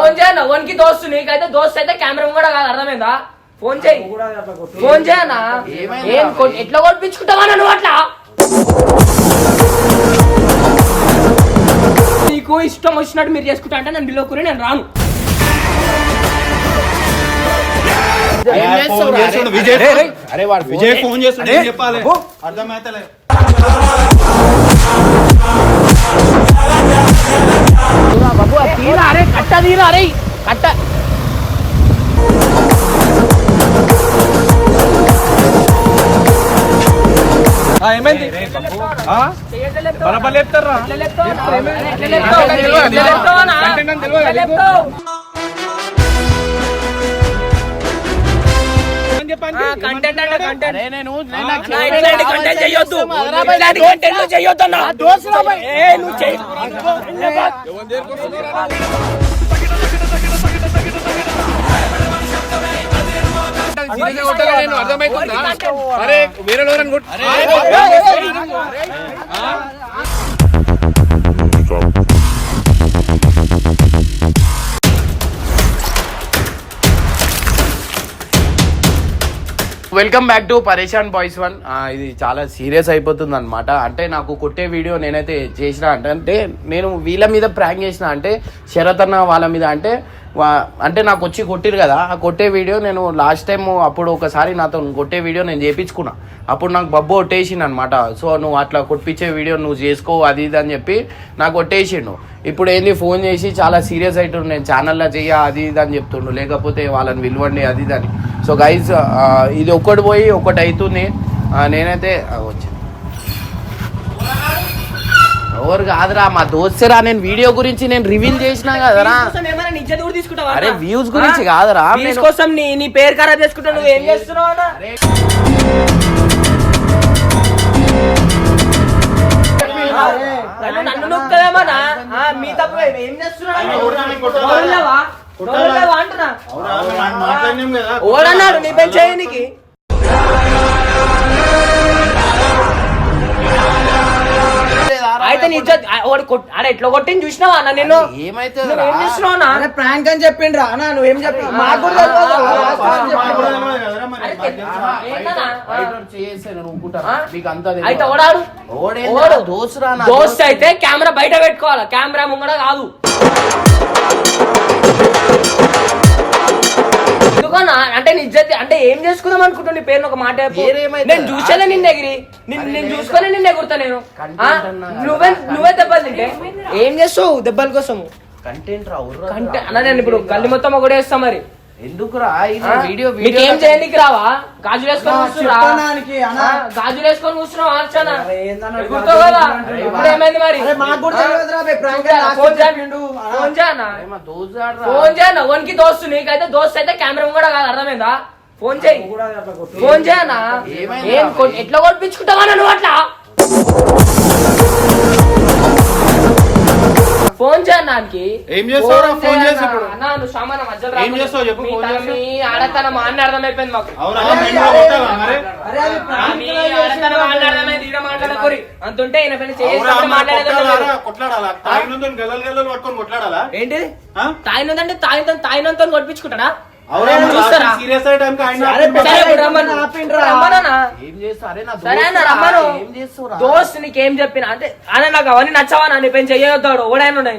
Phone చేయనా ఓన్కి దోస్తు నీకైతే దోస్తు అయితే కెమెరా కూడా కాదు అర్థమైందా ఫోన్ చేయి ఫోన్ చేయనా ఎట్లా కొట్టించుకుంటావా నువ్వు అట్లా నీకు ఇష్టం వచ్చినట్టు మీరు చేసుకుంటా అంటే నేను బిల్లుకుని నేను రాను విజయ్ ఫోన్ చేస్తుంటే చెప్పాలి అర్థమైతలే బాబు తీరా అరే కట్ట తీరా అరే కట్ట ఏమైంది బలబల్ చెప్తారా కంటెంట్ అంటే కంటెంట్ కంటెంట్ చేయొద్దు కంటెంట్ చేయొద్దు అన్న నువ్వు చెయ్యి అర్థమైతుందా అరే వేరే వెల్కమ్ బ్యాక్ టు పరేషాన్ బాయ్స్ 1. ఇది చాలా సీరియస్ అయిపోతుంది అనమాట. అంటే నాకు కొట్టే వీడియో నేనైతే చేసిన అంటే నేను వీళ్ళ మీద ప్రాంక్ చేసిన అంటే శరత్ అన్న వాళ్ళ మీద అంటే నాకు వచ్చి కొట్టిరు కదా ఆ కొట్టే వీడియో నేను లాస్ట్ టైం అప్పుడు ఒకసారి నాతో కొట్టే వీడియో నేను చేయించుకున్నా. అప్పుడు నాకు బబ్బు కొట్టేసిండు అనమాట. సో నువ్వు అట్లా కొట్టించే వీడియో నువ్వు చేసుకో అది ఇది అని చెప్పి నాకు కొట్టేసిండు. ఇప్పుడు ఏంది ఫోన్ చేసి చాలా సీరియస్ అవుతుండు నేను ఛానల్లో చెయ్య అది ఇది అని చెప్తుండు లేకపోతే వాళ్ళని విలువండి అది ఇది అని. సో గైజ్ ఇది ఒక్కటి పోయి ఒకటి అవుతుంది. నేనైతే వచ్చి ఎవరు కాదురా మా దోస్తేరా నేను వీడియో గురించి నేను రివీల్ చేసినా కదరా. అరే వ్యూస్ గురించి కాదురా కోసం నీ పేరు ఖరాబ్ చేసుకుంటా నువ్వు ఏం చేస్తున్నావు నన్ను నొక్కుతావేమన్నా మీ తప్పు ఏం చేస్తున్నావు అంటున్నా ఓడన్నాడు నీ పని చేయనికి అయితే అరే ఎట్లా కొట్టింది చూసినావా అన్న నేను ఏమైతే ఏం చేస్తున్నావు ప్రాంక్ అని చెప్పిండ్రా అన్న నువ్వేం చెప్పి అయితే ఓడాడు దోస్త్ అయితే కెమెరా బయట పెట్టుకోవాలి కెమెరా ముంగడ కాదు ఎందుకన్నా అంటే నిజం అంటే ఏం చేసుకుందాం అనుకుంటున్నా నీ పేరు ఒక మాట నేను చూసేలే నిన్న ఎగిరి నేను చూసుకోలే నిన్న ఎగురుతా నేను నువ్వే దెబ్బలు తింటే ఏం చేస్తావు దెబ్బల కోసం కంటెంట్ అన్న నేను ఇప్పుడు గల్లి మొత్తం ఒకటే వేస్తా మరి ఎందుకురా వీడియో ఏం చేయడానికి రావా గాజులు వేసుకొని గాజులు వేసుకొని కూర్చున్నావు ఆర్చన కదా ఇప్పుడు ఏమైంది మరి ఫోన్ చేయనా ఓన్కి దోస్తు నీకైతే దోస్తు అయితే కెమెరా కూడా కాదు అర్థమైందా ఫోన్ చేయి ఫోన్ చేయనా ఎట్లా కొట్టించుకుంటావా నువ్వు అట్లా ఫోన్ చేయడానికి ఏం చేస్తావు ఫోన్ చేసి ఇప్పుడు నువ్వు సామాన్ మధ్యలో ఏం చేస్తావు చెప్పు ఫోన్ చేసి ఆడతన మా అన్న అర్థమైపోయింది మాకు అంతుంటే ఈయన పైన కొట్లాడాలా ఏంటిది తాయినందంటే తాయినంతో కొట్టించుకుంటాడా దోస్త్ నీకేం చెప్పిన అంటే అన్న నాకు అవన్నీ నచ్చవా నీ పైన చెయ్యొద్దాడు ఓడైనా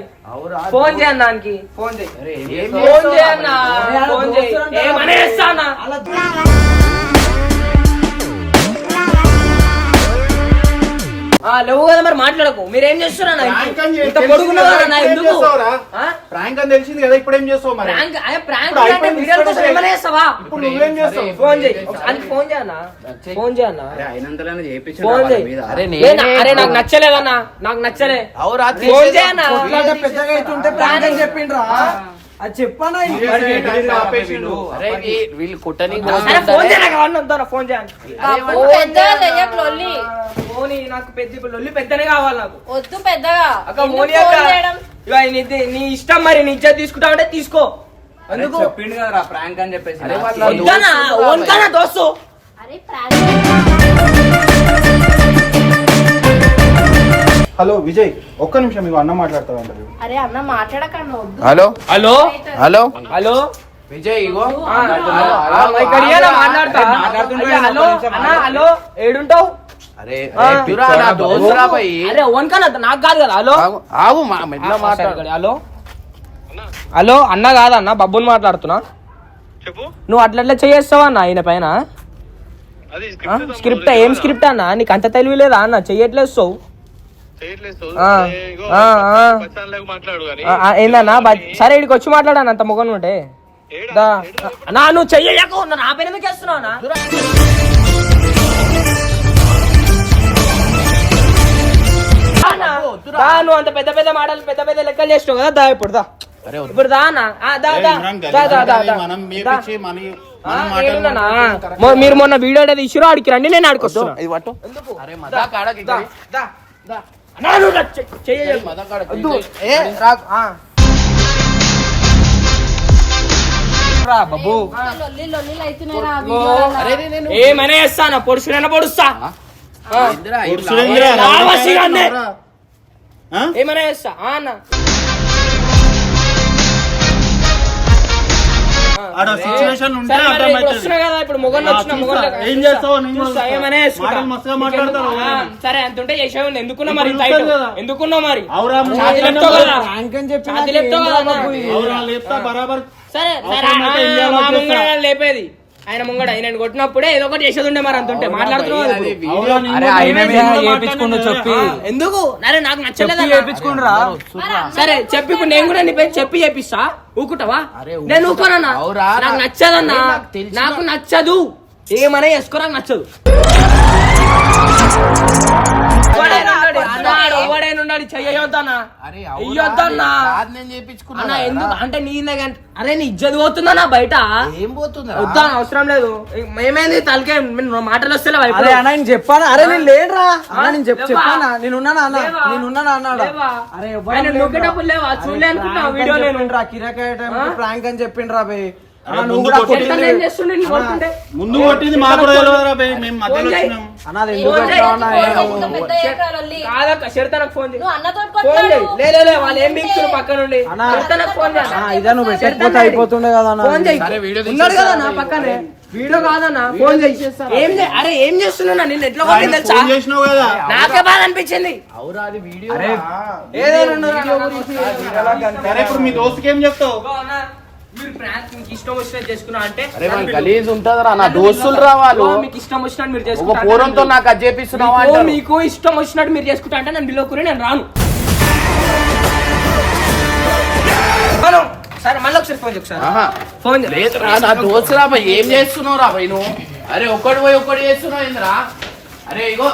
ఫోన్ చేయను దానికి ఫోన్ చేయన్నా ఫోన్ చేయి ఏమనే ఇస్తానా లేవు కదా మరి మాట్లాడకు మీరేం చేస్తున్నా ఎందుకు ప్రాంక్ అని తెలిసింది కదా ఇప్పుడు ఏం చేస్తావు మరి ఫోన్ చేయి ఫోన్ చేయన్నా ఫోన్ చేయన్నా అరే నాకు నచ్చలేదన్నా నాకు నచ్చలే ఫోన్ చేయన్నా పెద్దగా అవుతుంటే ప్రాంక్ అని చెప్పిండ్రా అది చెప్పాను వీళ్ళు కొట్టని ఫోన్ చేయనా ఫోన్ నాకు పెద్ద లొల్లి పెద్దనే కావాలి నాకు వద్దు పెద్దగా నీ ఇష్టం మరి నీ ఇజ్జత్ తీసుకుంటావు అంటే తీసుకో చెప్పిండు కదా ప్రాంక్ అని చెప్పేసి దోస్తు హలో విజయ్, ఒక్క నిమిషం మీకు అన్న మాట్లాడతాడంట. అరే అన్న మాట్లాడకన్నా వద్దు. Hello hello hello hello Vijay ఇగో మైక్ అడిగానా మాట్లాడతా హలో అన్న హలో ఏడుంటావు అరే ఎదురా నా దోస్తురా భయ్. అరే ఓన్కన్నా నాకు కాదు కదా హలో ఆగు మెల్ల మాట్లాడు. హలో హలో అన్న కాదన్న బబ్బుని మాట్లాడుతున్నా. చెప్పు. నువ్వు అట్లా చేస్తావా అన్న ఆయన పైన అది స్క్రిప్ట్ ఏం స్క్రిప్ట్ అన్న నీకు అంత తెలివి లేదా అన్న చెయ్యట్లేదు మాట్లాడు కానీ ఏందన్నా సరే ఇక్కడికి వచ్చి మాట్లాడాను అంత మొగను ఉంటే నా నువ్వు చెయ్యలేక ఉన్నా నా పైన ఎందుకు చేస్తున్నావు నువ్వు అంత పెద్ద పెద్ద మాటలు పెద్ద పెద్ద లెక్కలు చేసినావు కదా దా ఇప్పుడు దా ఇప్పుడు దా అన్న మీరు మొన్న వీడియో తీసిరో ఆడికి రండి నేను ఆడికి వస్తున్నా బాబు లొల్లిలు అవుతున్నాయి రా వీడియోలలో. ఏమైనా చేస్తానా పొడుచునైనా పొడుస్తా ఏమైనా చేస్తా అన్న ఇప్పుడు మొగన్ సరే అంతుంటే చేసావు ఎందుకున్నా మరి ఎందుకున్నావు మరి సరే లేపేది ఆయన ముంగడ ఆయన కొట్టినప్పుడే ఏదో ఒకటి చేసేది ఉండే మరి అంతుంటే మాట్లాడుతున్నావు చెప్పి ఎందుకు అరే నాకు నచ్చలేదు సరే చెప్పి ఇప్పుడు నేను కూడా నీ పేరు చెప్పి చేపిస్తా ఊకుంటావా నేను ఊకోనన్నా నాకు నచ్చదన్నా నాకు నచ్చదు ఏమన్నా వేసుకో నాకు నచ్చదు చెయ్యొద్దన్నా ఎందుకు అంటే నీ అరే నీ ఇజ్జత్ పోతుందన్నా బయట ఏం పోతుంది వద్దా అవసరం లేదు ఏమైంది తలకే మాటలు వస్తే చెప్పాను. అరే నేను లేడురా నేను చెప్పానా నేనున్నానా అన్న నేనున్నానా అన్నాడు. అరే నొక్కేటప్పుడు లేవా చూడలే అనుకుంటా వీడియో నేను కిరాకాయ ప్రాంక్ అని చెప్పిండ్రా బే. ముందు కొట్టింది మాకు కూడా తెలియదురా బే, మేము మధ్యలో వచ్చినాం. అన్నది ఎందుకు పెద్ద ఏకరా లొల్లి. కాదక్క శరతనకు ఫోన్ చేయి నువ్వు అన్నతో ఫోన్ కొట్లాడు. చేయి లే వాళ్ళు ఏం బిక్తురు పక్క నుండి శరతనకు ఫోన్ చేయి ఇదే నువ్వు పెట్టకపోతే అయిపోతుండే కదా అన్న. ఫోన్ చేయి ఉన్నాడు కదా నా పక్కనే వీడియో కాదన్నా ఫోన్ చేయి ఏం అరే ఏం చేస్తున్నా నిన్ను ఎట్లా కొట్టింది తెలుసా ఫోన్ చేసినావు కదా. నాకే బాధ అనిపించింది సరే ఇప్పుడు మీ దోస్తుకి ఏం చెప్తావు? మీరు ప్రాంక్ మీకు ఇష్టం వచ్చినట్టు చేసుకున్నా అంటే అరే గలీజ్ ఉంటదరా నా దోస్తులు రావాలి మీకు ఇష్టం వచ్చినట్టు మీరు ఒక చేసుకుంటా పూరంతో నాకు అది చేపిస్తున్నావా అంటారు. మీకు ఇష్టం వచ్చినట్టు మీరు చేసుకుంటా అంటే నేను బిల్లుకుని నేను రాను సరే మళ్ళీ ఒకసారి ఫోన్ చెప్పు ఆహా. ఫోన్ లేదురా నా దోస్తురా భయ్ ఏం చేస్తున్నావు రా భయ్ నువ్వు అరే ఒక్కడు పోయి ఒక్కడు చేస్తున్నావు ఏందిరా అరే ఇగో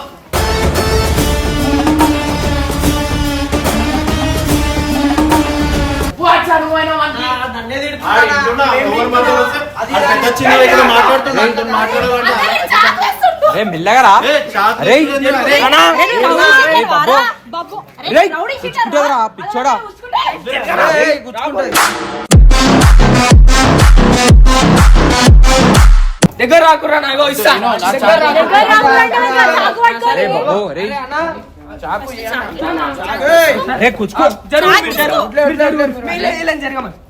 మెల్లగరా అరే బాబు అరే రౌడీ షీటర్ రా. పిచ్చోడా దగ్గర రాకురా నాగో ఇస్తా దగ్గర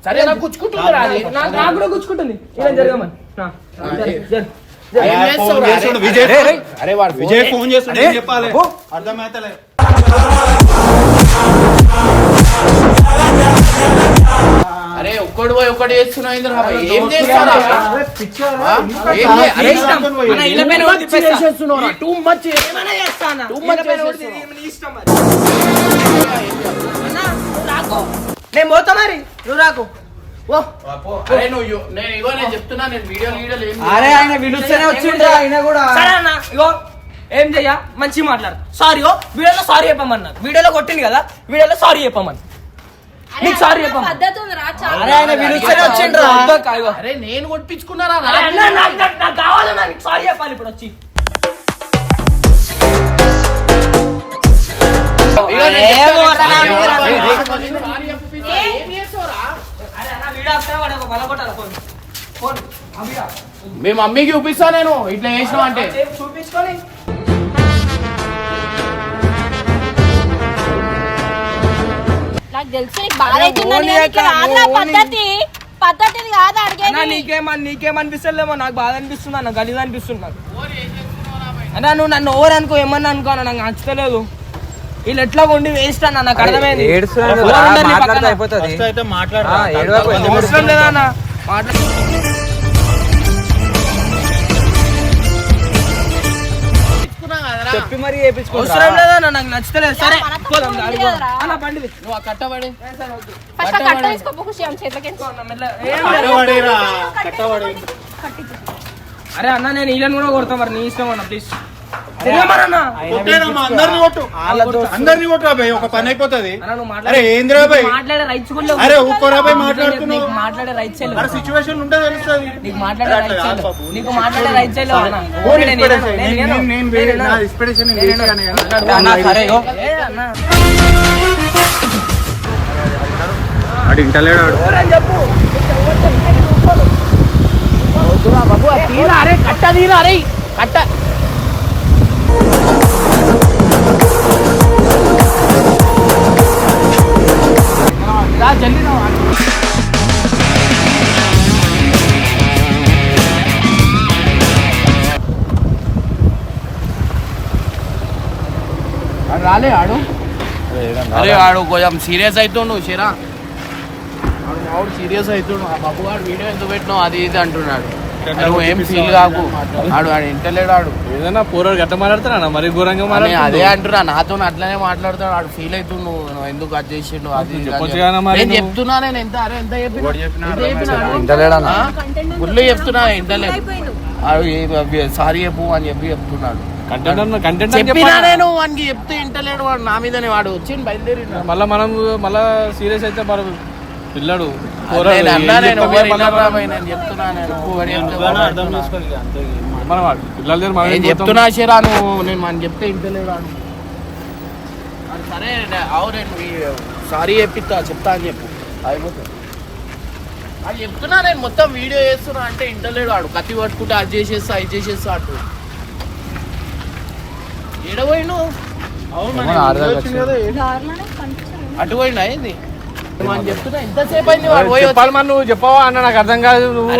సరే నాకు కూర్చుకుంటుందిరా అది. నాకు కూడా గుచ్చుకుంటుంది ఇలా జరగమని ఏం చేస్తావురా? అరే వాడు విజయ్ ఫోన్ చేస్తుండే ఏం చెప్పాలి అర్థమైతలే. అరే ఒక్కడు పోయి ఒక్కడు చేస్తున్నావు ఏందిరా భయ్ ఏం చేస్తావురా టూ మచ్ నేను పోతా మరి నువ్వు రాకు అరే నువ్వు నేను ఇగో నేను చెప్తున్నా నేను వీడియోలు ఏం అరే ఆయన పిలుస్తేనే వచ్చిండ్రా ఆయన కూడా. సరే అన్న ఇగో ఏం చెయ్య మంచిగా మాట్లాడు సారీ వీడియోలో సారీ చెప్పమన్నా వీడియోలో కొట్టింది కదా వీడియోలో సారీ చెప్పమని నీకు సారీ చెప్పమని పద్ధతి ఉంది రా చాలా. అరే ఆయన పిలుస్తేనే వచ్చిండ్రా. అరే నేను కొట్టించుకున్నారా నాకు కావాలి నాకు సారీ చెప్పాలి ఇప్పుడు వచ్చి మీ మమ్మీకి చూపిస్తా నేను ఇట్లా చేసినావు అంటే చూపించుకొని నాకు తెలుసు నీకు బాధ అవుతుందని కానీ ఇక్కడ రాదురా పద్ధతిది కాదు అడిగేది. నీకేమనిపిస్తలేమో నాకు బాధ అనిపిస్తుంది అన్న, గలీజ్ అనిపిస్తుంది నాకు అన్నా. నువ్వు నన్ను ఓవర్ అనుకో ఏమన్నా అనుకో అన్న, నాకు నచ్చలేదు. వీళ్ళు ఎట్లా ఉండి వేస్ట్ అన్న, నాకు అర్థమైంది. అయిపోతుంది ఫస్ట్ అయితే మాట్లాడు. అవసరం లేదా అన్న మాట్లాడు. చెప్పి మరి చేయించుకో. అవసరం లేదా అన్న, నాకు నచ్చలేదు. సరే మనతో పోదాం, ఉంది అడిగో. కదరా. అన్న బండిది నువ్వు ఆ కట్టబడి ఫస్ట్ ఆ కట్ట తీసుకో ఖుషి అని చేతికి కట్టబడిరా, కట్టబడి. అరే అన్న నేను వీళ్ళని కూడా కొడతా, మరి నీ ఇష్టం అన్న ప్లీజ్. కొట్టేనమ్మా, అందరిని కొట్టు, అందరిని కొట్టు అబ్బాయి, ఒక పని అయిపోతుంది. అన్న నువ్వు అరే ఏంద్రా బాయ్, మాట్లాడే రైట్స్ కూడా లేవు. అరే ఊరుకోరా బాయ్, మాట్లాడుతున్నావు. నీకు మాట్లాడే రైట్స్ లేవు. అరే సిచ్యువేషన్ ఉంటే తెలుస్తుంది. నీకు మాట్లాడే రైట్స్ లేవు. నీకు మాట్లాడే రైట్స్ లేవు అన్న. నేను వేరే నా ఎక్స్పెక్టేషన్ నేను వేరే అని అన్నా, సరే ఇగో. ఏ అన్న అడు ఇంటలేడు వాడు. ఎవరని చెప్పు. బాబు తీరా, అరే కట్ట తీరా, అరే కట్ట. రా జల్దీ రా. రాలే ఆడు. అరే వాడు కొంచెం సీరియస్ అవుతుండు షేరా, వాడు సీరియస్ అవుతుండు. ఆ బాబు వాడు వీడియో ఎందుకు పెట్టినావు అది ఇది అంటున్నాడు. నువ్వు ఏం ఫీల్ కాకు, ఆడు ఇంటలేడు. ఆడు ఏదైనా పూర్వడు గట్ట మాట్లాడుతున్నా మరి ఘోరంగా నేను అదే అంటున్నా, నాతో అట్లనే మాట్లాడతాడు. ఆడు ఫీల్ అవుతుండు, నువ్వు ఎందుకు అది చేసిండు అది ఇది అని. నేను చెప్తున్నా, నేను ఎంత అరే ఎంత గుళ్ళు చెప్తున్నా ఇంటలేదు. సారీ చెప్పు అని చెప్తున్నాడు. చెప్పినా నేను వానికి చెప్తే ఇంటలేడు. వాడు నా మీదనే వాడు వచ్చి బయలుదేరి మళ్ళా సీరియస్ అయితే మరి పిల్లడు చెప్తున్నా షేరా, నువ్వు నేను మనం చెప్తే ఇంటలేడు వాడు. సరే అవును సారీ చెప్తా అని చెప్పు అయిపోతుంది. అది చెప్తున్నా నేను మొత్తం వీడియో చేస్తున్నా అంటే ఇంటలేడు వాడు. కత్తి పట్టుకుంటే అది చేసేస్తా ఇది చేసేస్తా అటు ఏడపోయిను అటు పోయినా ఏంది చెప్తున్నా. ఎంతసేపు అయింది వాడు పోయి చెప్పాలి మరి, నువ్వు చెప్పవా అన్న, నాకు అర్థం కాదు. నువ్వు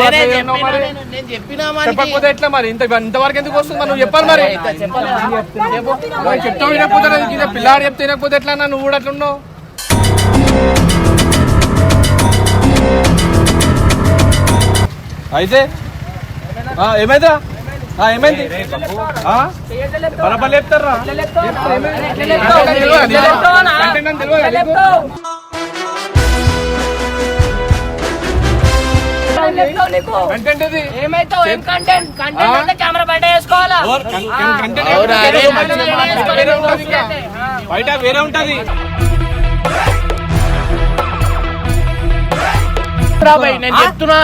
నేను చెప్పినా చెప్పకపోతే ఎట్లా మరి, ఇంతవరకు ఎందుకు వస్తుంది మరి? నువ్వు చెప్పాలి మరి. చెప్తావు వినకపోతే పిల్లాడు చెప్తే వినకపోతే ఎట్లా అన్న? నువ్వు కూడా అట్లున్నావు. అయితే ఏమైందా? ఏమైంది? బరాబర్ చెప్తారా? బయట వేరే ఉంటది. నేను చెప్తున్నా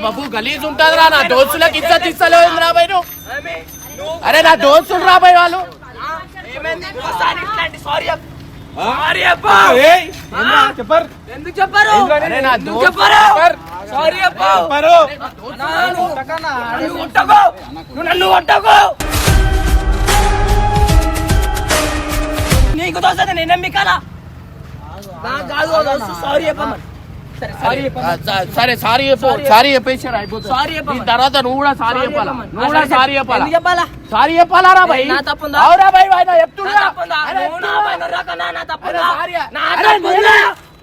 బాబు గలీజ్ ఉంటది రా. నా దోస్తులకు ఇజ్జత్ ఇస్తలేవు రాబాయ్ నువ్వు. అరే నా దోస్తులు రాబాయ్ వాళ్ళు. చెప్పారు ఎందుకు చెప్పారు? అరే నా దోస్తు సారీ చెప్పారు. నన్ను కొట్టకు. నీకు దోస్తే నేనేం మీకాలా? సారీ చెప్పమ్మా. సరే సారీ చెప్పు. సారీ చెప్పేసారు అయిపోతుంది. తర్వాత నువ్వు కూడా సారీ చెప్పాలా. నువ్వు కూడా సారీ చెప్పాలా. చెప్పాలా? సారీ చెప్పాలా రా భయ్. నా తప్పుందా? అవురా భయ్, చెప్తున్నా.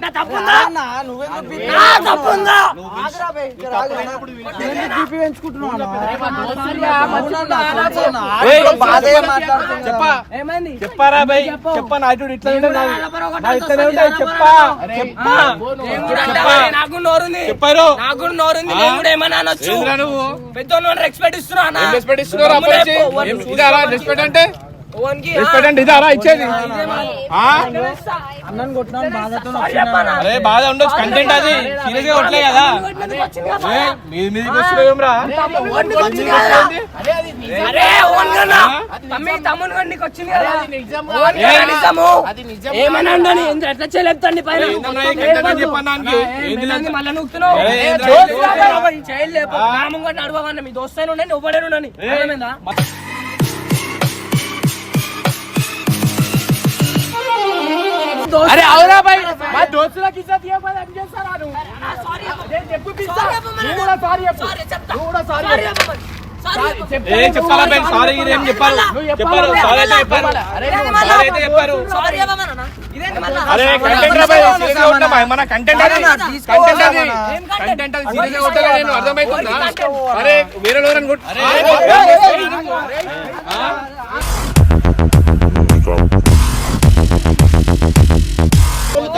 నా తప్పుందా అన్న, నువ్వెందుకు బీపీ నా తప్పుందా ఆగురా బే, ఇక్కడ ఆగు అన్న. నువ్వెందుకు బీపీ పెంచుకుంటున్నావు అన్న? బాధే మాట్లాడుతున్నా. చెప్పా ఏమైంది చెప్పారా బై చెప్పా నా ఇటు ఇట్లా ఉండే నా ఇట్లనే ఉంటాయి చెప్పా చెప్పా నేను కూడా అంటే నాకు నోరుంది చెప్పారు నాకు కూడా నోరుంది నేను కూడా ఏమన్నా అనొచ్చు ఏంద్రా నువ్వు పెద్దోళ్ళు రెస్పెక్ట్ ఇస్తున్నా అన్న. ఏం రెస్పెక్ట్ ఇస్తున్నారు అప్పటి నుంచి ఇదారా రెస్పెక్ట్ అంటే ఓన్కి రెస్పెక్ట్ అంటే ఇదారా ఇచ్చేది ఆ? అన్నని కొట్టినాను బాధతో అరే బాధ ఉండొచ్చు కంటెంట్ అది సీరియస్ గా కొట్టలే కదా ఏ, మీదికి వస్తున్నావేమ్రా అరే ఓన్గా తమ్ముని గండికి వచ్చింది కదా ఓన్గా నిజము. ఏమన్నా ఉండని ఎట్లా చెల్లుతాండి పైన మళ్ళీ నూకుతున్నావు చేయలేపు నామం కూడా నడవమన్న మీ దోస్తాను ఉండండి ఒవ్వడే ఉండని అర్థమైందా? అరే అవునా భాయ్ మా దోస్తులకు ఇజ్జత్ ఇవ్వకపోతే ఏం చేస్తారా నువ్వు నేను చెప్పు పిస్తా నువ్వు కూడా సారీ చెప్పు నువ్వు కూడా సారీ చెప్పు ఏ చెప్పాలా భాయ్ సారీ ఏం చెప్పారు చెప్పారు సారీ అయితే చెప్పారు సారీ అయితే చెప్పారు అరే కంటెంట్ రా భాయ్ సీరియస్ గా ఉంటా భాయ్ మన కంటెంట్ అది కంటెంట్ అది కంటెంట్ అది సీరియస్ గా ఉంటా నేను అర్థమైతుందా అరే వేరే లోరన్ గుడ్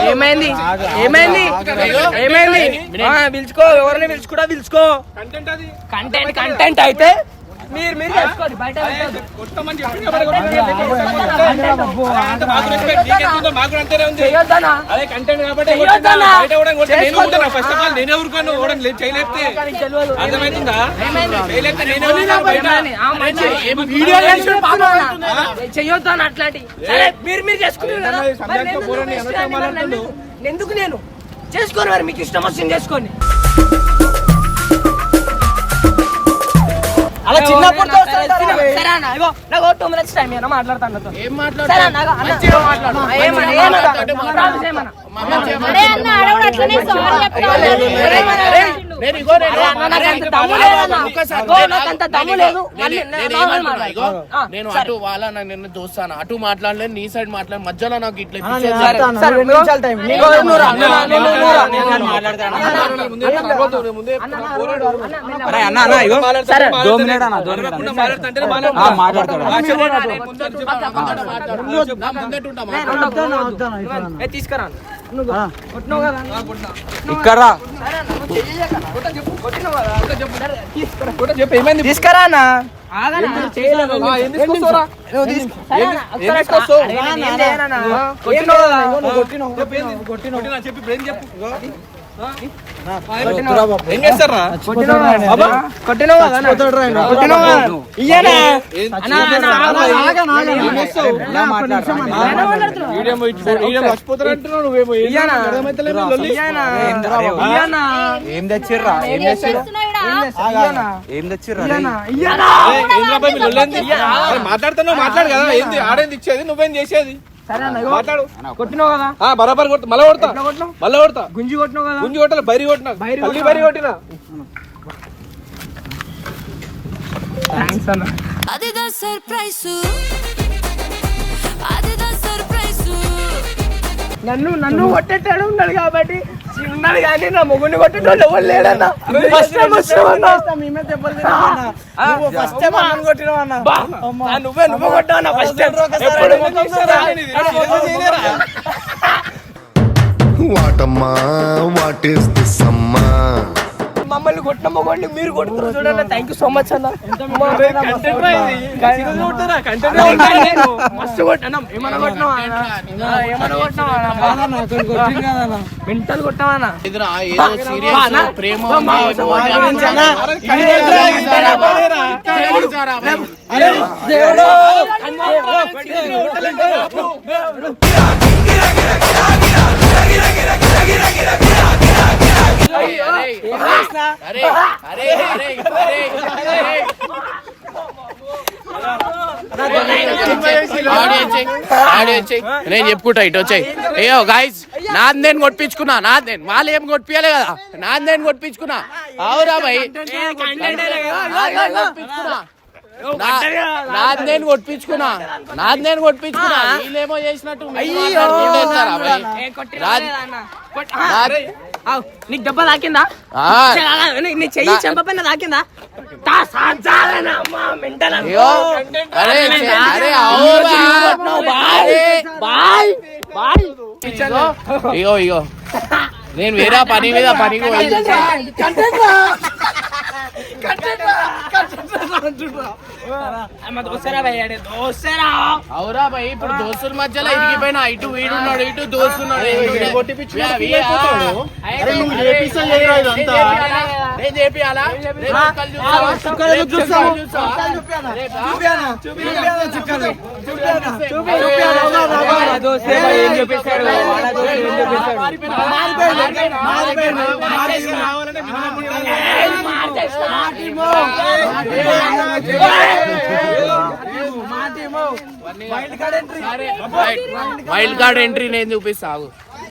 ఏమైంది ఏమైంది ఏమైంది పిలుచుకో ఎవరిని పిలుచుకోడా పిలుచుకో కంటెంట్ అది కంటెంట్ కంటెంట్ అయితే మీరు మీరు చేసుకోండి బయట పెట్టొద్దు. కొట్టమని చెప్పి అంత మాకు రెస్పెక్ట్ నీకెందుకు మాకు అంతేనే ఉంది చేయొద్దనా? అదే కంటెంట్ కాబట్టి చేయొద్దనా? బయట కూడా కొడితే నేను కొడతాను ఫస్ట్ ఆఫ్ ఆల్ నేనే ఊరుకోను ఓడం చేయలేస్తే అర్థమవుతుందా చేయలేస్తే నేనే ఊరుకోను బయట ఆ మంచి వీడియో చేసి పాపం చేయొద్దనా అట్లాంటి సరే మీరు మీరు చేసుకుంటారు కదా మరి నేను పోరాని ఎందుకు అనవసరంగా మాట్లాడుతుండు. ఎందుకు నేను చేసుకోను మరి మీకు ఇష్టం వచ్చింది చేసుకోండి అలా చిన్నప్పుడు సరే అన్న ఇగో నాకు 2 minutes టైం ఏమన్నా మాట్లాడతాను నాతో. ఏం సరే అన్న అన్న మంచిగా మాట్లాడు. ఏమన్నా ఏమన్నా అరే అన్న ఆడవాడు అట్లనే సారీ చెప్తాడు నేను ఇగో నాకంత దమ్ము లేదన్న. ఇగో నాకంత దమ్ము లేదు. మళ్ళీ ఇగో నేను అటు వాళ్ళ నిన్ను చూస్తాను అటు మాట్లాడలేదు నీ సైడ్ మాట్లాడు మధ్యలో నాకు ఇట్లా సరే, 2 నిమిషాలు టైం ఇగో నువ్వు రా. సరే. ఏ, తీసుకురా కొట్టినావు కదా ఇక్కడ చెప్పు ఏమైంది తీసుకురా అన్న ఆగనా చేయలేదు చెప్పి ఏం చెప్పు ఏం చేస్తారా కొట్టినావు కదా ఏం తెచ్చిర్రా ఏం తెచ్చిర్రా మాట్లాడుతున్నావు మాట్లాడు కదా ఏంది ఆడేంది ఇచ్చేది నువ్వేం చేసేది సరే అన్న మాట్లాడు కొట్టినావు కదా బరాబర్ కొడతా మళ్ళీ కొడతా మళ్ళీ కొడతా గుంజి కొట్టినావు కదా గుంజి కొట్టాలి బైరి కొట్టినా తల్లి బైరి కొట్టినా థ్యాంక్స్ అన్న అదిదా సర్ప్రైజ్ అదిదా సర్ప్రైజ్ నన్ను కొట్టేటాడు ఉన్నాడు కాబట్టి ఉన్నాడు కానీ నా మొగుడిని కొట్టేటోళ్ళు ఎవరు లేడన్నా ఫస్ట్ టైం వచ్చినావన్నా మేమే దెబ్బలు తిన్నామన్నా. నువ్వు ఫస్ట్ టైం అన్నం కొట్టినావన్నా. నువ్వే కొట్టావన్నా ఫస్ట్ టైం వాటమ్మా వాట్ ఈస్ దిస్ అమ్మా మమ్మల్ని కొట్టిన మొగోడిని మీరు కొడుతున్నారు చూడండి థ్యాంక్ యూ సో మచ్ అన్న మస్తు కొట్టాను ఏమన్నా కొట్టినావా ఏమన్నా కొట్టినావా మెంటల్ కొట్టావా ఎదురా ఏదో సీరియస్ ప్రేమ నేను చెప్పుకుంటా ఇటు వచ్చాయి అయ్యో గాయస్ నాది నేను కొట్టించుకున్నా నాది నేను వాళ్ళు ఏం కొట్టియాలి కదా నాది నేను కొట్టించుకున్నా అవురా భయ్ కొట్టించుకున్నా నాది నేను కొట్టించుకున్నా వీళ్ళేమో చేసినట్టు మీరు మాట్లాడుకుంటేస్తారా భయ్? నీకు దెబ్బ తాకిందా ఆ, నీ చెయ్యి చెంపపైన తాకిందా అయ్యో, అరే అరే అవురా. ఇగో నేను వేరే పని మీద పనికి పోయి అవురా భయ్ ఇప్పుడు దోస్తుల మధ్యలో ఇరిగిపోయినా ఇటు వీడున్నాడు ఇటు దోస్తున్నాడు నేను చేపియాలా వైల్డ్ కార్డ్ ఎంట్రీ నేను చూపిస్తా ఆగు.